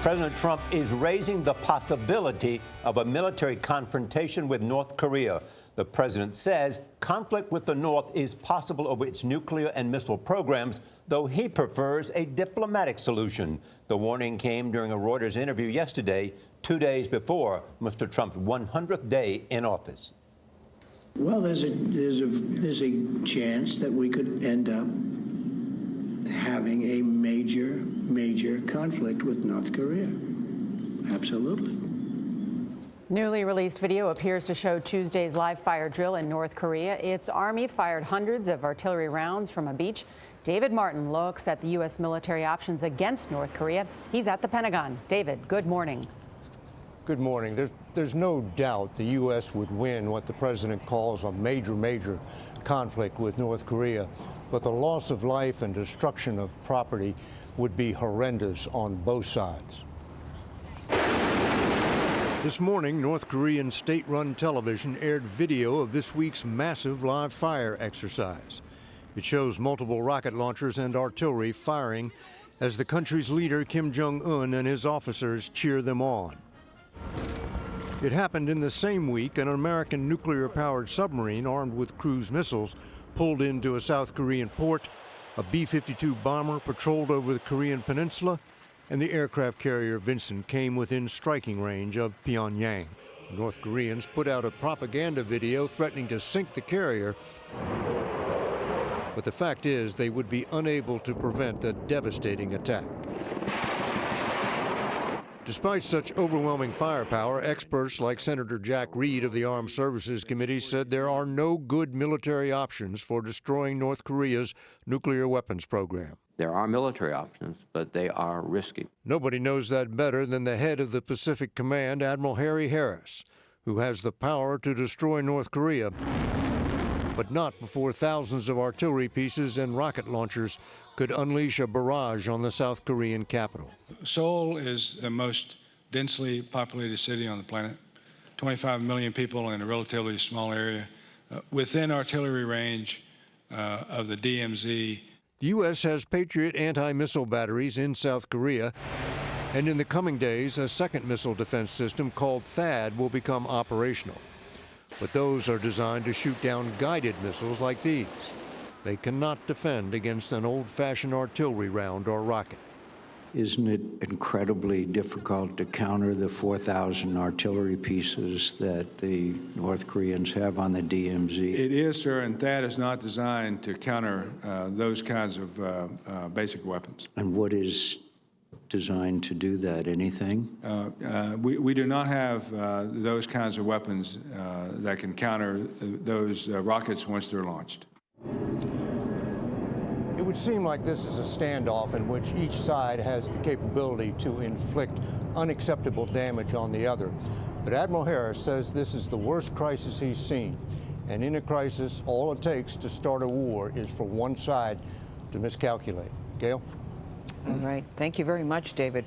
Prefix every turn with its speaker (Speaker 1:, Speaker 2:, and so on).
Speaker 1: President Trump is raising the possibility of a military confrontation with North Korea. The president says conflict with the North is possible over its nuclear and missile programs, though he prefers a diplomatic solution. The warning came during a Reuters interview yesterday, 2 days before Mr. Trump's 100th day in office.
Speaker 2: Well, there's a chance that we could end up having a major conflict with North Korea. Absolutely.
Speaker 3: Newly released video appears to show Tuesday's live fire drill in North Korea. Its army fired hundreds of artillery rounds from a beach. David Martin looks at the U.S. military options against North Korea. He's at the Pentagon. David, good morning.
Speaker 4: Good morning. There's no doubt the U.S. would win what the president calls a major conflict with North Korea, but the loss of life and destruction of property would be horrendous on both sides. This morning, North Korean state-run television aired video of this week's massive live fire exercise. It shows multiple rocket launchers and artillery firing as the country's leader, Kim Jong-un, and his officers cheer them on. It happened in the same week an American nuclear-powered submarine armed with cruise missiles pulled into a South Korean port. A B-52 bomber patrolled over the Korean peninsula, and the aircraft carrier Vincent came within striking range of Pyongyang. North Koreans put out a propaganda video threatening to sink the carrier, but the fact is they would be unable to prevent the devastating attack. Despite such overwhelming firepower, experts like Senator Jack Reed of the Armed Services Committee said there are no good military options for destroying North Korea's nuclear weapons program.
Speaker 5: There are military options, but they are risky.
Speaker 4: Nobody knows that better than the head of the Pacific Command, Admiral Harry Harris, who has the power to destroy North Korea, but not before thousands of artillery pieces and rocket launchers could unleash a barrage on the South Korean capital.
Speaker 6: Seoul is the most densely populated city on the planet, 25 million people in a relatively small area. Within artillery range of the DMZ.
Speaker 4: The U.S. has Patriot anti-missile batteries in South Korea, and in the coming days, a second missile defense system called THAAD will become operational. But those are designed to shoot down guided missiles like these. They cannot defend against an old-fashioned artillery round or rocket.
Speaker 2: Isn't it incredibly difficult to counter the 4,000 artillery pieces that the North Koreans have on the DMZ?
Speaker 6: It is, sir, and THAAD is not designed to counter those kinds of basic weapons.
Speaker 2: And what is designed to do that? Anything?
Speaker 6: We do not have those kinds of weapons that can counter those rockets once they're launched.
Speaker 4: It would seem like this is a standoff in which each side has the capability to inflict unacceptable damage on the other. But Admiral Harris says this is the worst crisis he's seen. And in a crisis, all it takes to start a war is for one side to miscalculate. Gayle?
Speaker 7: All right. Thank you very much, David.